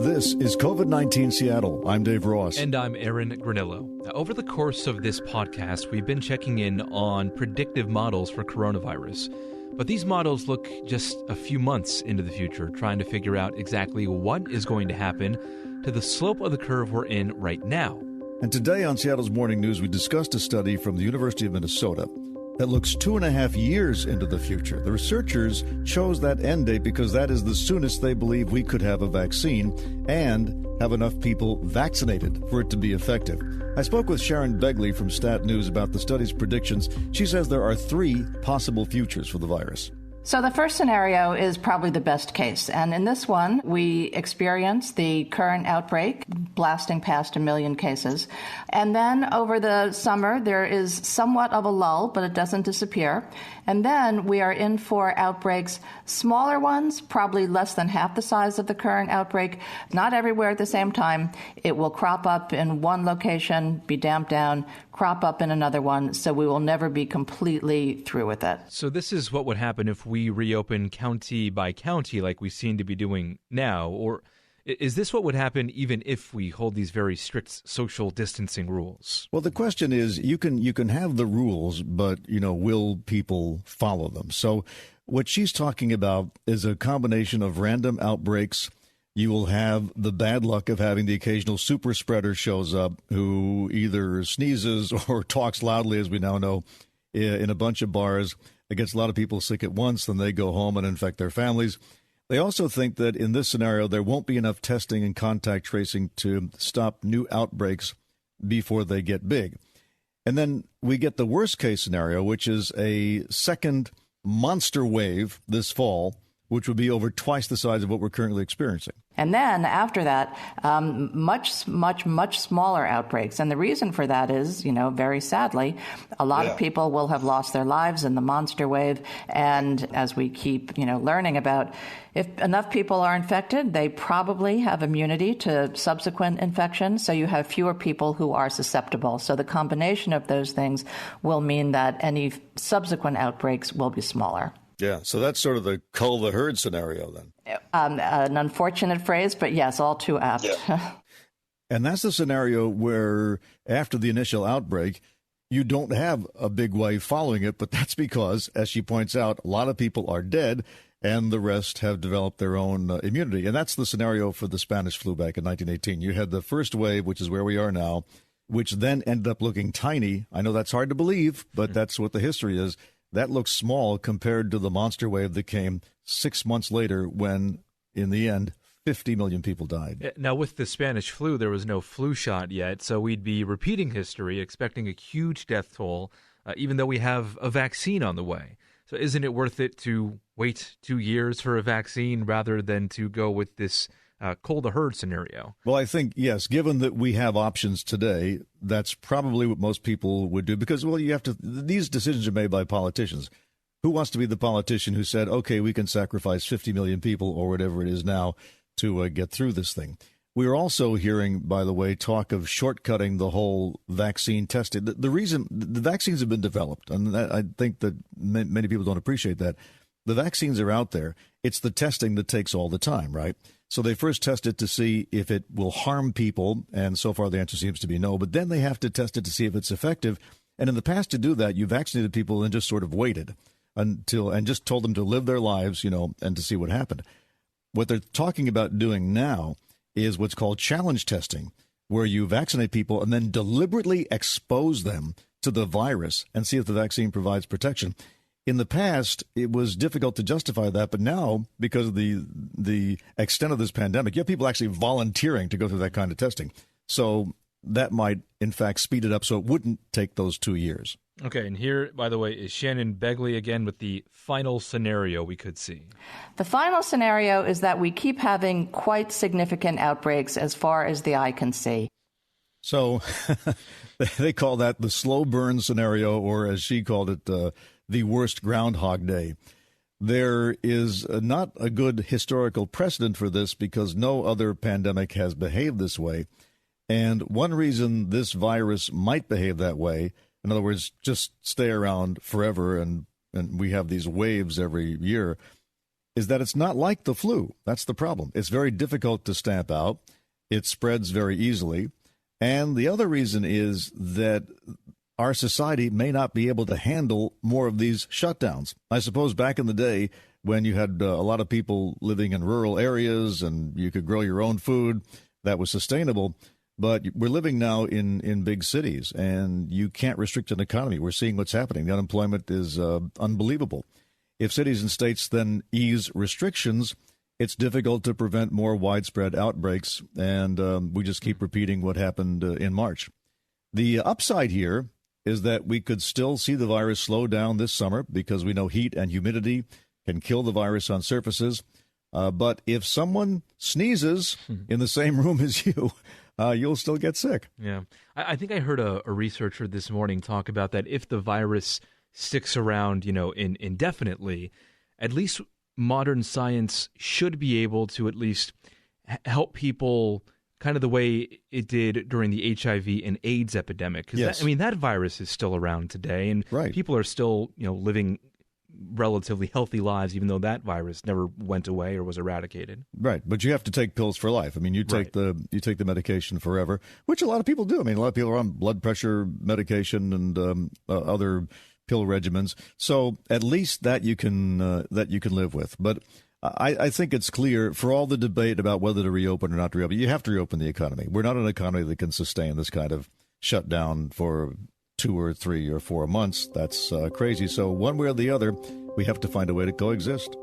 This is COVID-19 Seattle. I'm Dave Ross. And I'm Aaron Granillo. Now, over the course of this podcast, we've been checking in on predictive models for coronavirus. But these models look just a few months into the future, trying to figure out exactly what is going to happen to the slope of the curve we're in right now. And today on Seattle's Morning News, we discussed a study from the University of Minnesota that looks 2.5 years into the future. The researchers chose that end date because that is the soonest they believe we could have a vaccine and have enough people vaccinated for it to be effective. I spoke with Sharon Begley from Stat News about the study's predictions. She says there are 3 possible futures for the virus. So the first scenario is probably the best case. And in this one, we experience the current outbreak blasting past 1 million cases. And then over the summer, there is somewhat of a lull, but it doesn't disappear. And then we are in for outbreaks, smaller ones, probably less than half the size of the current outbreak, not everywhere at the same time. It will crop up in one location, be damped down, crop up in another one, so we will never be completely through with it. So this is what would happen if we reopen county by county like we seem to be doing now, or is this what would happen even if we hold these very strict social distancing rules? Well, the question is, you can have the rules, but, will people follow them? So what she's talking about is a combination of random outbreaks. You will have the bad luck of having the occasional super spreader shows up who either sneezes or talks loudly, as we now know, in a bunch of bars. It gets a lot of people sick at once, then they go home and infect their families. They also think that in this scenario, there won't be enough testing and contact tracing to stop new outbreaks before they get big. And then we get the worst case scenario, which is a second monster wave this fall, which would be over twice the size of what we're currently experiencing. And then after that, much smaller outbreaks. And the reason for that is, very sadly, a lot of people will have lost their lives in the monster wave. And as we keep, learning about, if enough people are infected, they probably have immunity to subsequent infection. So you have fewer people who are susceptible. So the combination of those things will mean that any subsequent outbreaks will be smaller. Yeah, so that's sort of the cull the herd scenario then. An unfortunate phrase, but yes, all too apt. Yeah. And that's the scenario where after the initial outbreak, you don't have a big wave following it, but that's because, as she points out, a lot of people are dead and the rest have developed their own immunity. And that's the scenario for the Spanish flu back in 1918. You had the first wave, which is where we are now, which then ended up looking tiny. I know that's hard to believe, but that's what the history is. That looks small compared to the monster wave that came 6 months later when, in the end, 50 million people died. Now, with the Spanish flu, there was no flu shot yet, so we'd be repeating history, expecting a huge death toll, even though we have a vaccine on the way. So isn't it worth it to wait 2 years for a vaccine rather than to go with this cull the herd scenario? Well, I think, yes, given that we have options today, that's probably what most people would do because, these decisions are made by politicians. Who wants to be the politician who said, okay, we can sacrifice 50 million people or whatever it is now to get through this thing? We're also hearing, by the way, talk of shortcutting the whole vaccine testing. The reason the vaccines have been developed, and I think that many people don't appreciate that. The vaccines are out there. It's the testing that takes all the time, right? So they first test it to see if it will harm people, and so far the answer seems to be no. But then they have to test it to see if it's effective. And in the past, to do that, you vaccinated people and just sort of waited and just told them to live their lives, and to see what happened. What they're talking about doing now is what's called challenge testing, where you vaccinate people and then deliberately expose them to the virus and see if the vaccine provides protection. In the past, it was difficult to justify that, but now, because of the extent of this pandemic, you have people actually volunteering to go through that kind of testing. So that might, in fact, speed it up so it wouldn't take those 2 years. Okay, and here, by the way, is Shannon Begley again with the final scenario we could see. The final scenario is that we keep having quite significant outbreaks as far as the eye can see. So they call that the slow burn scenario, or as she called it, the worst Groundhog Day. There is not a good historical precedent for this because no other pandemic has behaved this way. And one reason this virus might behave that way, in other words, just stay around forever and we have these waves every year, is that it's not like the flu. That's the problem. It's very difficult to stamp out. It spreads very easily. And the other reason is that our society may not be able to handle more of these shutdowns. I suppose back in the day when you had a lot of people living in rural areas and you could grow your own food, that was sustainable. But we're living now in big cities, and you can't restrict an economy. We're seeing what's happening. The unemployment is unbelievable. If cities and states then ease restrictions, it's difficult to prevent more widespread outbreaks, and we just keep repeating what happened in March. The upside here is that we could still see the virus slow down this summer because we know heat and humidity can kill the virus on surfaces. But if someone sneezes in the same room as you, you'll still get sick. Yeah. I think I heard a researcher this morning talk about that if the virus sticks around, indefinitely, at least modern science should be able to at least help people kind of the way it did during the HIV and AIDS epidemic. Yes. That virus is still around today, and right. People are still, living relatively healthy lives, even though that virus never went away or was eradicated. Right, but you have to take pills for life. You take the medication forever, which a lot of people do. A lot of people are on blood pressure medication and other pill regimens. So at least that you can live with. But I think it's clear for all the debate about whether to reopen or not to reopen, you have to reopen the economy. We're not an economy that can sustain this kind of shutdown for 2 or 3 or 4 months. That's crazy. So one way or the other, we have to find a way to coexist.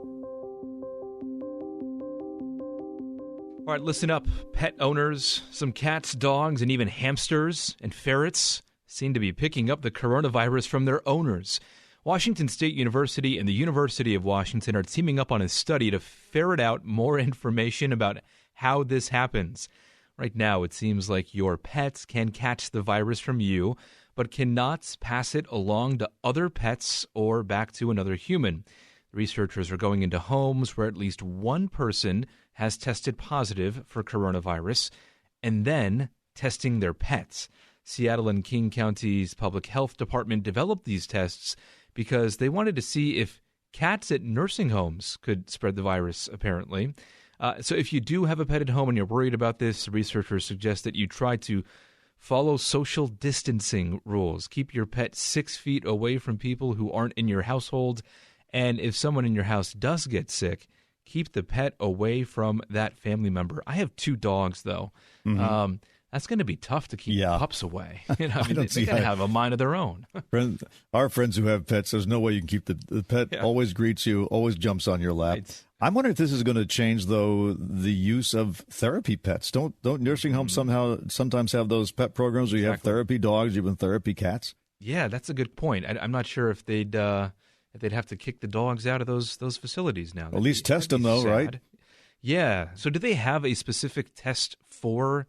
All right, listen up, pet owners. Some cats, dogs, and even hamsters and ferrets seem to be picking up the coronavirus from their owners. Washington State University and the University of Washington are teaming up on a study to ferret out more information about how this happens. Right now, it seems like your pets can catch the virus from you, but cannot pass it along to other pets or back to another human. The researchers are going into homes where at least one person has tested positive for coronavirus and then testing their pets. Seattle and King County's Public Health Department developed these tests because they wanted to see if cats at nursing homes could spread the virus, apparently. So if you do have a pet at home and you're worried about this, researchers suggest that you try to follow social distancing rules. Keep your pet 6 feet away from people who aren't in your household. And if someone in your house does get sick, keep the pet away from that family member. I have 2 dogs, though. Mm-hmm. That's going to be tough to keep pups away. They got to have a mind of their own. Our friends who have pets, there's no way you can keep the pet. Yeah. Always greets you, always jumps on your lap. Right. I'm wondering if this is going to change, though, the use of therapy pets. Don't nursing homes sometimes have those pet programs where you have therapy dogs, even therapy cats? Yeah, that's a good point. I'm not sure if they'd have to kick the dogs out of those facilities now. At least test them, though, right? Yeah. So do they have a specific test for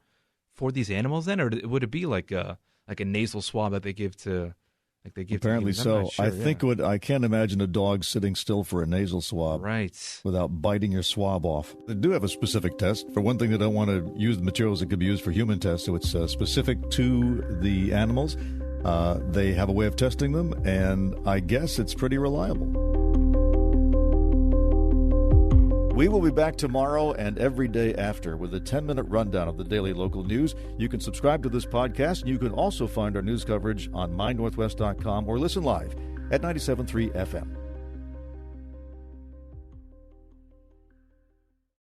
these animals then, or would it be like a nasal swab that they give to? Apparently so. Sure, I can't imagine a dog sitting still for a nasal swab, right, without biting your swab off. They do have a specific test. For one thing, they don't want to use the materials that could be used for human tests, so it's specific to the animals. They have a way of testing them, and I guess it's pretty reliable. We will be back tomorrow and every day after with a 10-minute rundown of the daily local news. You can subscribe to this podcast, and you can also find our news coverage on mynorthwest.com or listen live at 97.3 FM.